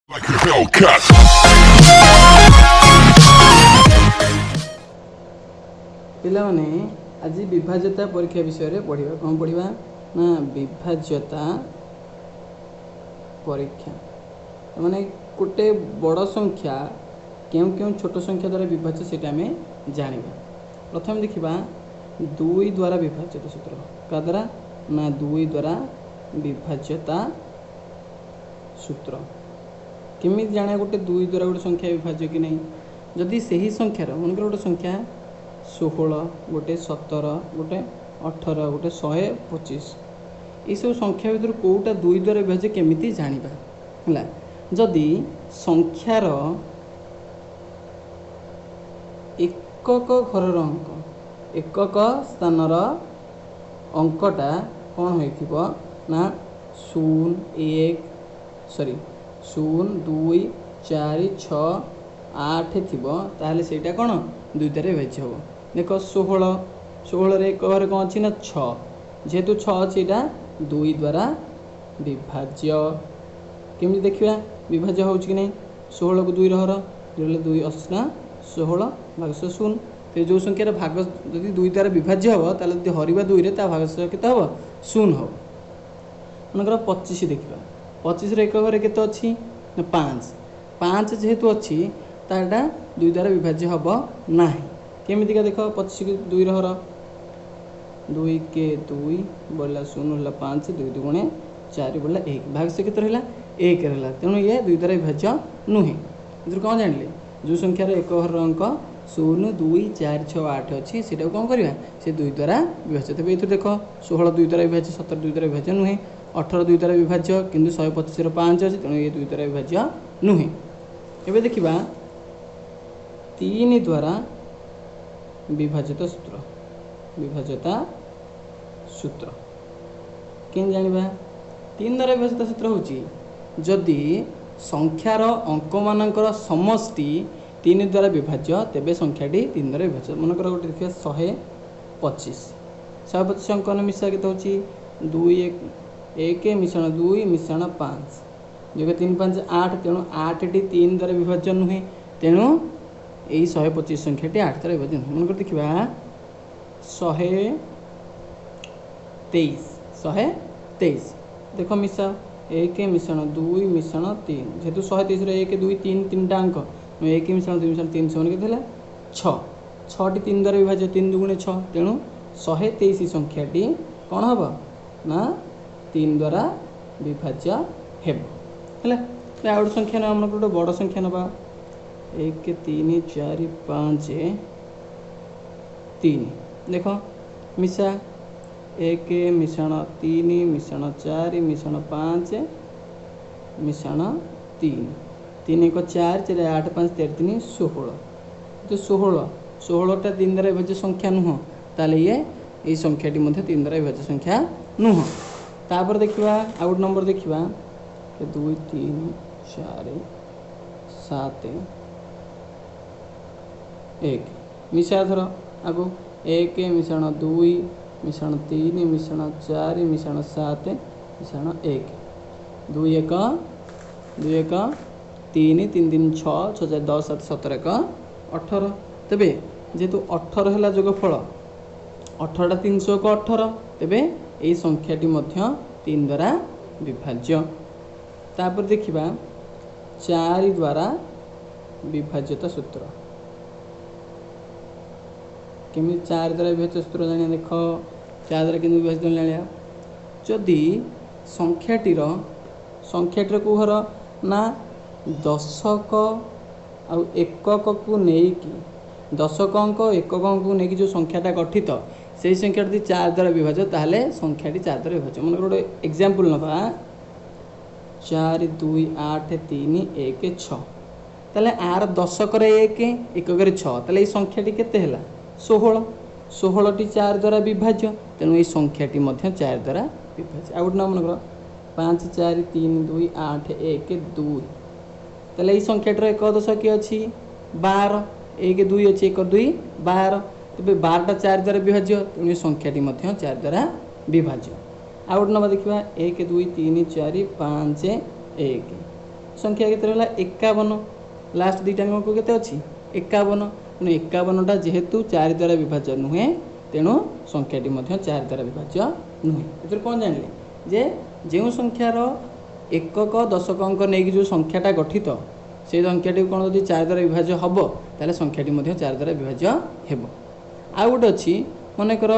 Like a Hellcat. पिलाने आज विभाज्यता परीक्षा विषय रे पढ़िबा कौन पढ़िबा ना विभाज्यता परीक्षा माने गोटे बड़ संख्या क्यों क्यों छोट संख्या द्वारा विभाज्य सेटा आम जानिबा। प्रथम देखिबा दुई द्वारा विभाज्यता सूत्र का द्वारा ना दुई द्वारा विभाज्यता सूत्र केमी जाना गोटे दुई द्वारा गोटे संख्या विभाज्य कि नहीं जदि सही संख्यार मनकर गोटे संख्या 16 गोटे 17 गोटे 18 गोटे 125 सब संख्या भर कौटा दुई द्वारा विभाज्य केमी जाना है जदि संख्यार एकक घर अंक एकक स्थानर अंकटा कौन हो ना 0 2 4 6 8 थी ताहले सेटा कौन दुई द्वारा विभाज्य हम देख 16 एक घर कौन अच्छी ना 6 जेहेतु 6 अच्छी दुई द्वारा विभाज्य केमी देखा विभाज्य हो कि नहीं 16 को दुई हर दुई अशना 16 भागश 0 तो जो संख्यार भाग जदि दुई द्वारा विभाज्य हम ताहले हरवा दुई भागश के हम 0 हम मनकर 25 देखा 25 एक घर के अच्छी 5 जेहेतु अच्छी ताटा दुई द्वारा विभाज्य हम ना केमिका देख 25 को दुई हर 2 के 2 बोला 0 5 2 2 4 बोला 1 भाग से केत रहा 1 रहा तेणु ये दुई द्वारा विभाज्य नुहे इधर कौन जानिले जो संख्यार एक घर अंक 0 2 4 6 8 अच्छी से कौन करवा से दुई द्वारा विभाज्य तेज ये देख 16 दुई द्वारा विभाज्य 17 दुई द्वारा विभाज्य नुहे 18 दुई द्वारा विभाज्य किंतु 125 5 अच्छी तेणु ये दुई द्वारा विभाज्य नुहे एवं देखा 3 द्वारा विभाज्यता सूत्र विभाज्यता सूत्र केन जानिबा 3 द्वारा विभाज्यता सूत्र होची जदि संख्यार अंक मानकर समष्टि 3 द्वारा विभाज्य तेबे संख्याटी 3 द्वारा विभाज्य मनकर गोटे देखिए 125 अंक मिसा के होची 2 1 मिश्रण 2 मिश्रण 5 जो 3 5 8 तेणु 8 टी 3 द्वारा विभाज्य नुहे तेणु यही 125 संख्याटी 8 द्वारा विभाज्य नुहे मनकर देखा 123 देख मिसा 1 मिश्रण 2 मिश्रण 3 जेहेतु 123 1 2 3 3 टा अंक 1 मिश्रण 2 मिश्रण 3 से के 6 टी 3 द्वारा विभाज्य 3 2 6 तेणु 123 संख्याटी कौन हम ना 3 द्वारा विभाज्य है गोटे संख्या ना आम गोटे बड़ संख्या ना 1 3 4 5 3 देख मिसा 1 मिश्रण 3 मिश्रण 4 मिश्रण 5 मिश्रण 3 3 1 4 4 8 5 13 3 16 तो 16टा 3 द्वारा विभाज्य संख्या नुह ताले ये संख्याटी 3 द्वारा विभाज्य संख्या नुह तापर देखा आउ गोटे नंबर देखा 2 3 4 7 1 मिसा धर आगो 1 मिश्रण 2 मिश्रण 3 मिश्रण 4 मिश्रण 7 मिश्रण 1 2 1 2 1 3 3 3 6 6 4 10 7 17 1 18 तेबे जेहेतु 18 है जोगफल 18टा 300 को 18 तेबे यही संख्याटी 3 द्वारा विभाज्य तापर देखिबा 4 द्वारा विभाज्यता सूत्र केमी 4 द्वारा विभाज्य सूत्र जानिया देख 4 द्वारा कि विभाज्य जानिया जदि संख्याटीर को घर ना दशक आउ एकक को लेकिन दशक अंक एकक अंक को लेकिन जो संख्याटा गठित से संख्या यदि 4 द्वारा विभाज्य ताहले संख्याटी 4 द्वारा विभाज्य मन गोटे एग्जांपल नवा 4 2 8 3 1 6 ताहले आर दशक 1 एकक 6 ताहले ये संख्याटी केते हैला 16 टी 4 द्वारा विभाज्य तेणु ये संख्याटी 4 द्वारा विभाज्य आ गोटे मन 5 4 3 2 8 1 2 ताहले ये संख्याटर एक दशक अच्छी 12 1 2 अच्छी 1 2 12 तेज 12टा 4 द्वारा विभाज्य तेणु संख्याटी 4 द्वारा विभाज्य आ गोटे नंबर देखा 1 2 3 4 5 1 संख्या केते रहला 51 लास्ट दुईटा अंक केते अछि 51 तेणु 51टा जेहेतु 4 द्वारा विभाज्य नुहे तेणु संख्याटी मध्य 4 द्वारा विभाज्य नुहे एथर कोन जानले जे जो संख्यार एकक दशक अंक नहीं जो संख्याटा गठित से संख्याटी कौन यदि 4 द्वारा विभाज्य हम ताले संख्याटी मध्य 4 द्वारा विभाज्य हेब आ गोटे अच्छी मनकर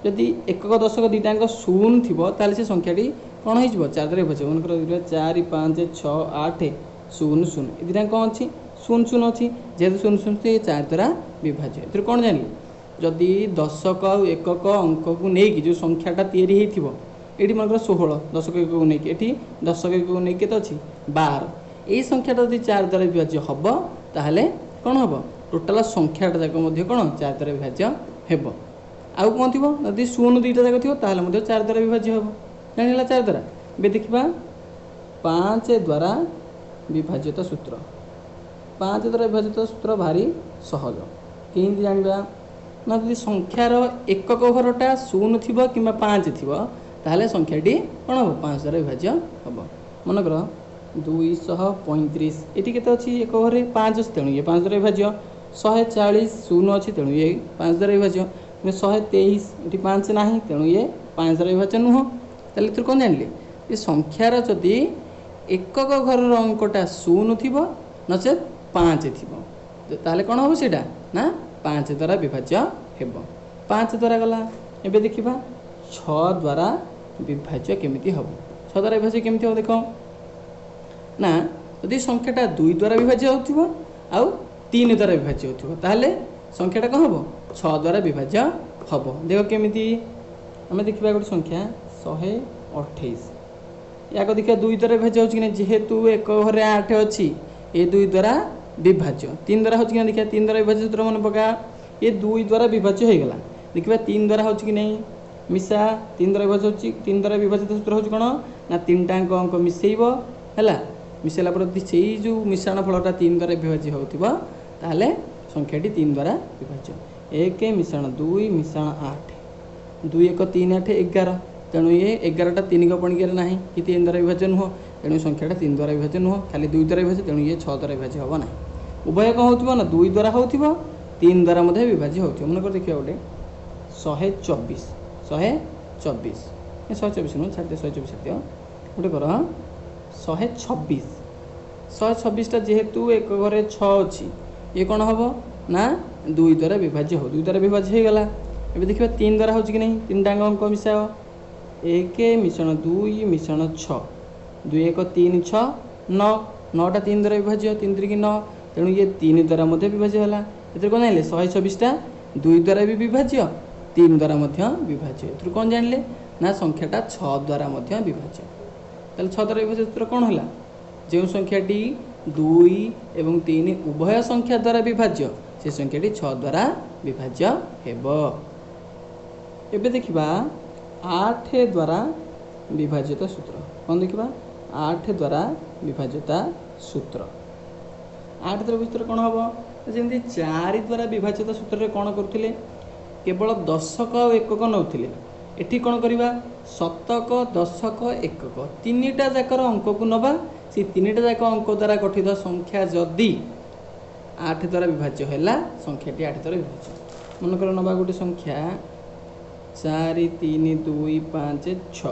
जदि एकक दशक दुईटा अंक शून्य थी ताले से संख्याटी कौन हो 4 द्वारा विभाज्य मनकर 4 5 6 8 0 0 ये दुटा कौन अच्छी 0 0 अच्छी जेहेतु 0 0 से 4 द्वारा विभाज्य एथर कौन जानली जदि दशक आ एकक अंक को लेकिन जो संख्याटा तैयारी होती ये मनकर 16 दशक एक को लेकिन ये दशक एक को लेकिन के अच्छी 12 यही संख्याटा जब 4 द्वारा विभाज्य हम ताहले कौन हम टोटाल संख्याटा जाक कौन 4 द्वारा विभाज्य हेब आउ कौन थी जदि 0 दुईटा जाक थी 4 द्वारा विभाज्य हम जाना 4 द्वारा ए देखा 5 द्वारा विभाज्यता सूत्र 5 द्वारा विभाज्यता सूत्र भारी सहज केमती जानवा ना जदि संख्यार एकक घरटा 0 थी कि 5 थी ताहले संख्याटी कौन हम 5 द्वारा विभाज्य हम मनकर 235 ये के अच्छी एक घरे 5 अच्छी तेणु ये 5 द्वारा विभाज्य 140 0 अच्छी तेणु ये 5 द्वारा विभाज्य 123 ये 5 ना तेणु ये 5 द्वारा विभाज्य नुह ताले तू कौन जानले ये संख्यार जदि एकक घर अंकटा 0 थी नचे 5 थी ताले कौन हम सीटा ना 5 द्वारा विभाज्य हेब 5 द्वारा गला एबे देखिबा 6 द्वारा विभाज्य केमिति हम 6 द्वारा विभाज्य केमिति हो देखो ना यदि संख्याटा 2 द्वारा विभाज्य होथिबो आउ 3 द्वारा विभाज्य होथिबो ताहले संख्याटा कौन हम 6 द्वारा विभाज्य हम देखो केमिति आमे देखिबा गोटे संख्या 128 या को देखिया 2 द्वारा विभाज्य होछि कि जेहेतु एक घरे 8 अछि ए 2 द्वारा विभाज्य 3 द्वारा होछि कि देखिया 3 द्वारा विभाज्य सूत्र मन पका ये 2 द्वारा विभाज्य हो गला देखिबा 3 द्वारा होछि कि नहीं मिसा 3 द्वारा विभाज्य होछि 3 द्वारा विभाजित सूत्र होछि कोन ना 3टा अंक मिसेइबो हैला मिसेला पर से जो मिश्रण फलटा 3 द्वारा विभाज्य होथिबा ताहले संख्याटी 3 द्वारा विभाज्य 1 मिश्रण 2 मिश्रण 8 2 1 3 8 11 तेणु ये 11टा 3 को पणिके ना कि 3 द्वारा विभाज्य नुह तेणु संख्याटा 3 द्वारा विभाज्य नुह खाली 2 द्वारा विभाज्य तेणु ये 6 द्वारा विभाज्य होबो ना उभय कौन होथिबो ना 2 द्वारा होथिबो 3 द्वारा मध्ये विभाज्य होथिबो मन कर देखिया गोटे 124 124 124 नु छाते 124 सत्य गोटे कर 126टा जेहेतु एक घरे 6 अच्छी ये कौन हम ना 2 द्वारा विभाज्य हो 2 द्वारा विभाज्य हो गला एबे देखिबा 3 द्वारा होछि कि नहीं 3टा अंक मिसाओ 1 मिश्रण 2 मिश्रण 6 2 1 3 6 9 9टा 3 द्वारा विभाज्य 3 3 9 तेणु ये 3 द्वारा मध्ये विभाज्य होला एथर कोन जानले 126टा 2 द्वारा भी विभाज्य 3 द्वारा मध्ये विभाज्य एथर कोन जानले ना संख्याटा 6 द्वारा मध्ये विभाज्य ताले 6 द्वारा विभाज्य सूत्र कोन होला जो संख्याटी 2 एवं 3 उभय संख्या द्वारा विभाज्य से संख्याटी 6 द्वारा विभाज्य हेबो एबे देखिबा 8 द्वारा विभाज्यता सूत्र कौन देखिबा 8 द्वारा विभाज्यता सूत्र 8 द्वारा सूत्र कौन हम जमी 4 द्वारा विभाज्यता सूत्र कौन करुले केवल दशक और एकक नौथिले एठी कौन करवा शतक दशक एकक 3टा जाकर अंक को नवा से 3टा जाक अंक द्वारा गठित संख्या जदि 8 द्वारा विभाज्य है संख्याटी 8 द्वारा विभाज्य मनकर नवा गोटे संख्या 4 3 2 5 6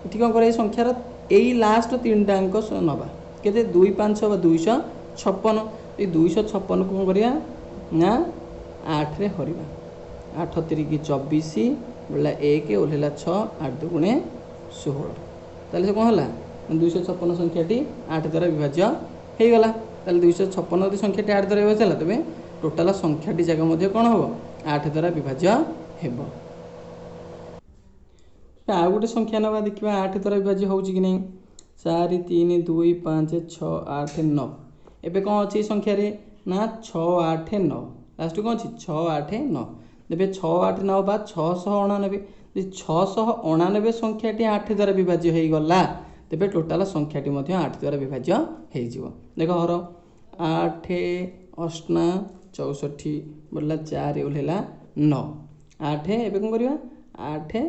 ये कौन कर संख्यार यही लास्ट 3टा अंक नवा के 2 5 6 256 ये 256 को कौन करिया ना 8 रे हरिबा 8 3 24 बोला 1 ओल्हेला 6 8 2 गुणे 16 ताले से कौन है 256 संख्याटी 8 द्वारा विभाज्य हो गला ताले 256 यदि संख्याटी 8 द्वारा विभाज्य है तेज टोटाल संख्याटी जगह मध्य कौन हम 8 द्वारा विभाज्य हेब आ गोटे संख्या नवा देखा 8 द्वारा विभाज्य हो कि नहीं 4 3 2 5 6 8 9 एबे कौन अच्छी संख्यार ना 6 8 9 लास्ट कौन अच्छी 6 8 9 तेरे 6 8 9 बा 699 699 संख्याटी 8 द्वारा विभाज्य हो गला तेरे टोटाल संख्याटी 8 द्वारा विभाज्य हो देख हर 8 अष्टा 64 बोला 4 ओल्हेला 9 8 एवं कौन करवा 8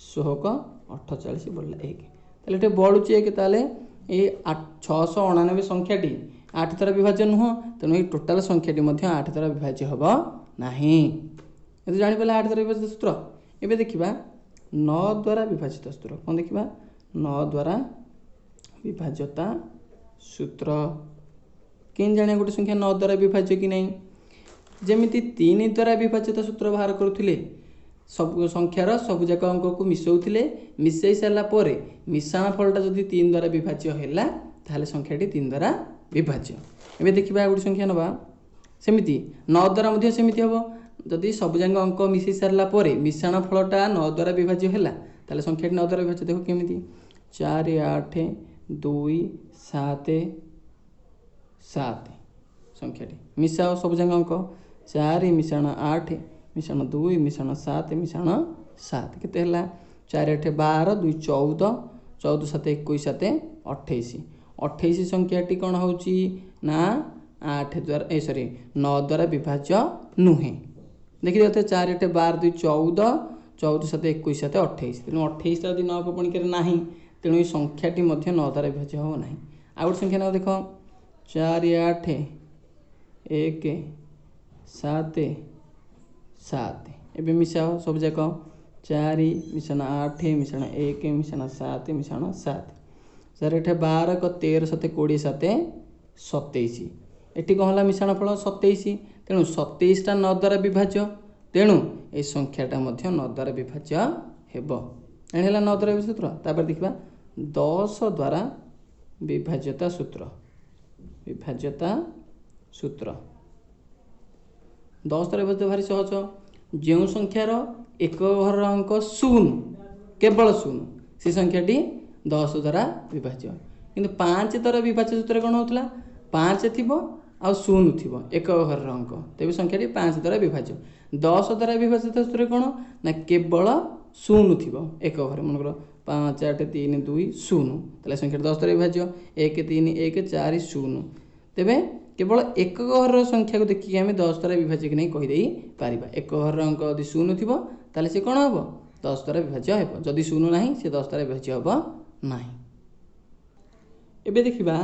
16 48 बोला 1 ताले बड़ुची एक ताले ये 699 संख्याटी 8 द्वारा विभाज्य नुह, तेणु ये टोटाल संख्याटी 8 द्वारा विभाज्य हम ना। ये जापर 8 द्वारा विभाजित सूत्र। एवं देखा 9 द्वारा विभाजित सूत्र कौन देखा 9 द्वारा विभाज्यता सूत्र केन जाने गोटे संख्या 9 द्वारा विभाज्य कि नहीं। जमिति 3 द्वारा विभाज्यता सूत्र बाहर करुले सब संख्यार सबुजाक अंक को मिसाऊले मिसई सारापर मिश्रण फलटा जदि 3 द्वारा विभाज्य है ताहले संख्याटी 3 द्वारा विभाज्य। एवं देखा गोटे संख्या नवा सेमिति 9 द्वारा मध्य सेमिति हम जदि सबुजाक अंक मिसई सारापर मिश्रण फलटा 9 द्वारा विभाज्य है ताहले संख्याटी 9 द्वारा विभाज्य। देख केमिति 4 8 2 7 7 संख्याटी मिसाओ सबुजाक अंक 4 मिश्रण 8 मिश्रण 2 मिश्रण 7 मिश्रण 7 केते हला 4 8 12 2 14 14 7 21 7 28 28 संख्याटी कौन होची ना 8 द्वारा सॉरी 9 द्वारा विभाज्य नुहे। देखी देते 4 8 12 2 14 14 7 21 7 28 तेणु 28 यदि 9 को पणिक नहीं तेणु ये संख्याटी 9 द्वारा विभाज्य हो ना। आ गोटे संख्या ना देख 4 8 1 7 7 एवं मिसाओ सब जाक 4 मिश्रण 8 मिश्रण 1 मिश्रण 7 मिश्रण 7 4 8 12 को 13 7 20 7 27 एटी कौन है मिश्रण फल 27 तेणु 27 टा 9 द्वारा विभाज्य तेणु ये संख्याटा 9 द्वारा विभाज्य हेब। है 9 द्वारा विभाज्य सूत्र। तापर देखा 10 द्वारा विभाज्यता सूत्र विभाज्यता सूत्र 10 द्वारा विभाज्य भारी सहज जो संख्यार एक घर अंक 0 केवल 0 से संख्याटी 10 द्वारा विभाज्य किंतु 5 द्वारा विभाज्य सूत्र कौन होता 5 थी आ 0 थी एक घर अंक तेज संख्याटी 5 द्वारा विभाज्य। 10 द्वारा विभाजित सूत्र कौन ना केवल 0 थी एक घर मनकर 5 8 3 2 0 तेल संख्या 10 द्वारा विभाज्य 1 3 1 4 0 तेबे केवल एक घर संख्या को देखिए आम 10 द्वारा विभाज्य कि नहीं कहीदे पार। एक घर अंक यदि 0 थी ताले से कौन हम 10 द्वारा विभाज्य हो जदि 0 ना से 10 द्वारा विभाज्य हम ना। एबे देखिबा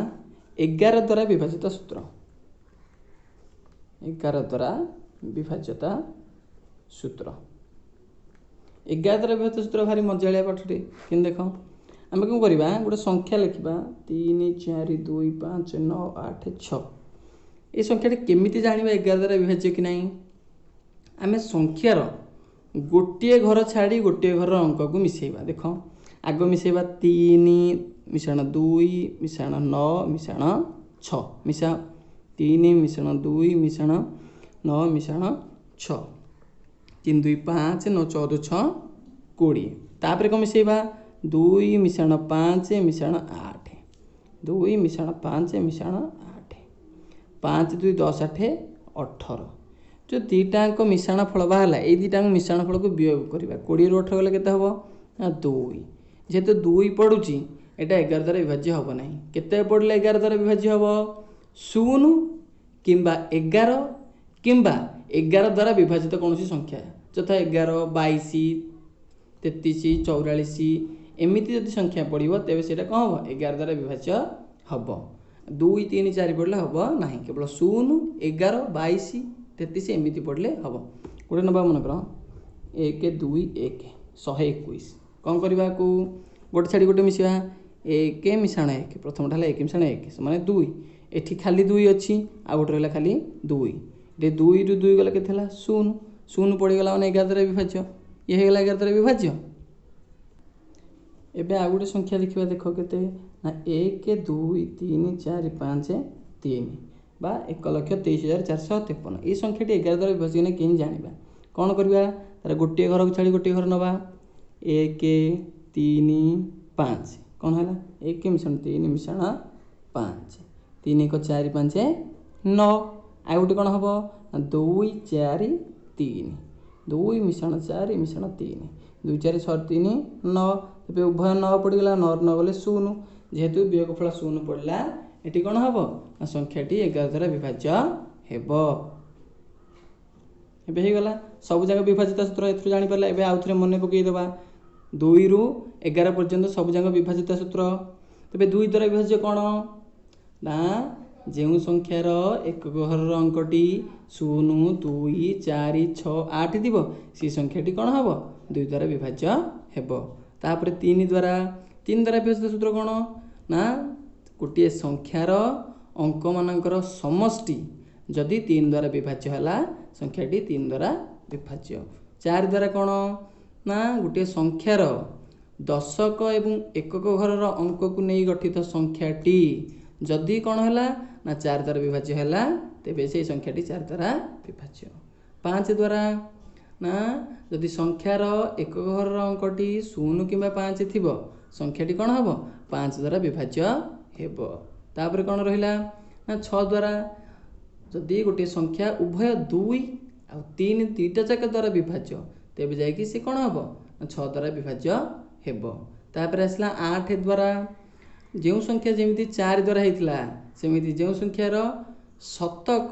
11 द्वारा विभाजित सूत्र 11 द्वारा विभाज्यता सूत्र 11 द्वारा विभाजित सूत्र भारी मजालिया पाठटे कि देख आम कौन करवा गोटे संख्या लिखा 3 4 2 5 9 8 6 ये संख्याटी केमिति जानिबा 11 द्वारा विभाज्य कि नहीं। आम संख्यार गोटे घर छाड़ी गोटे घर अंक को मिसेबा देख आग मिसेबा 3 मिश्रण 2 मिश्रण 9 मिश्रण 6 मिसा 3 मिश्रण 2 मिश्रण 9 मिश्रण 6 3 2 5 9 14 6 20 तापर कौन मिसेबा 2 मिश्रण 5 मिश्रण 8 2 मिश्रण 5 मिश्रण 8 5 2 10 8 18 जो दीटाक मिश्रण फल बाहर ये दीटा मिश्रण फल को वियोग करवा 20 ରୁ 18 गले केते हबो ना 2 जेहेतु 2 पड़ुची एटा 11 द्वारा विभाज्य हम ना केते पड़ले 11 द्वारा विभाज्य हम 0 किंबा 11 किंबा 11 द्वारा विभाजित कौन संख्या यथा 11 22 33 44 एमती जब संख्या पड़ो तेज से कौन हम 11 द्वारा विभाज्य हम 2 3 4 पड़े हम ना केवल 0 11 22 33 एमती पड़े हम गोटे नवा मनकर 1 2 1 121 कौन करने को गोटे छाड़ी गोटे मिसा 1 मिश्रण 1 प्रथम है 1 मिश्रण 1 माने 2 एठी खाली 2 अच्छी आ गोटे रहा खाली 2 ये 2 ରୁ 2 गला के 0 0 पड़गला मैंने 11 द्वारा विभाज्य ये होगा 11 द्वारा विभाज्य। एबे आ गोटे संख्या देखा देख के 1 2 3 4 5 3 बा 1,23,453 ये संख्याटी 11 द्वारा विभाज्य नहीं कहीं जाना कौन करवा तार गोटे घर को छाड़ी गोटे घर नवा 1 3 5 कौन है 1 मिश्रण 3 मिश्रण 5 3 1 4 5 9 आ गोटे कौन हम 2 4 3 2 मिश्रण 4 मिश्रण 3 2 4 6 3 9 तेज उभय 9 पड़गला 9 9 गले 0 जेहेतु वियोगफल 0 पड़ला ये कौन हम संख्याटी 11 द्वारा विभाज्य हेब। एबे गला सब जगह विभाजित सूत्र ए जानी पारे। आउ थे मन पकईदेवा 2 ରୁ 11 पर्यंत सब जगह विभाजित सूत्र तेबे 2 द्वारा विभाज्य कौन ना जो संख्यार एकक घरर अंकटी 0 2 4 6 8 थी से संख्याटी कौन हम 2 द्वारा विभाज्य हेब। तापर 3 द्वारा विभाज्य सूत्र कौन ना गोटे संख्यार अंक मानकर समष्टि जदि 3 द्वारा विभाज्य है संख्याटी 3 द्वारा विभाज्य। 4 द्वारा कौन ना गोटे संख्यार दशक एवं एकक घरर अंक को नहीं गठित संख्याटी जदि कौन है ना 4 द्वारा विभाज्य है तेबे से संख्याटी 4 द्वारा विभाज्य। 5 द्वारा ना जदि संख्यार एकक घरर अंकटी 0 कि 5 थी संख्याटी कौन हम 5 द्वारा विभाज्य हेब। तापर कौन रहा ना 6 द्वारा जदि गोटे संख्या उभय 2 आ 3 दुईटा जाक द्वारा विभाज्य तेबे जाकि सी कौन हम 6 द्वारा विभाज्य हेब। तापर आसला 8 द्वारा जो संख्या जमी 4 द्वारा होता सेमती जो संख्यार शतक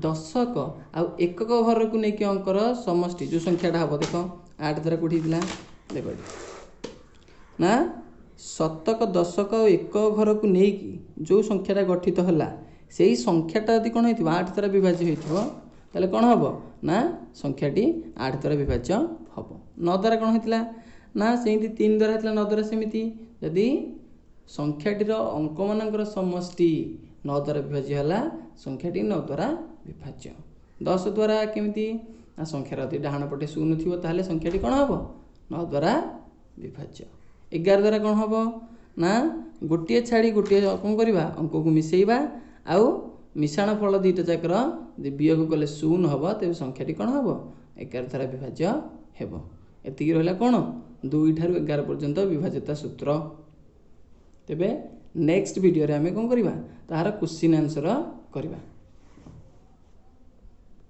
दशक आउ एकक घर को लेकिन अंकर समष्टि जो संख्याटा हम देख 8 द्वारा कौटी देख ना शतक दशक और एकक घर को लेकिन जो संख्याटा गठित है से संख्याटा यदि कौन हो 8 द्वारा विभाज्य होते कौन हम ना संख्याटी 8 द्वारा विभाज्य हम। 9 द्वारा कौन होता ना सेमती 3 द्वारा होता 9 द्वारा सेमती जदि संख्याटीर अंक मानकर समष्टि 9 द्वारा विभाज्य है संख्याटी 9 द्वारा विभाज्य। 10 द्वारा केमिति ना संख्यार यदि डाहाण पटे 0 थी ताहले संख्याटी कौन हम 9 द्वारा विभाज्य। 11 द्वारा कौन हम ना गोटे छाड़ी गोटे कौन करवा अंक को मिसेଇବା आउ मिश्रण फल दुईटा जाकर वियोग कले 0 हम तेज संख्याटी कौन हम 11 द्वारा विभाज्य हेब। एतिकी रहा कौन 2 ठारू 11 पर्यंत विभाज्यता सूत्र। तेबे नेक्स्ट वीडियो रे आमे कौन करवा तार क्वेश्चन आंसर करवा।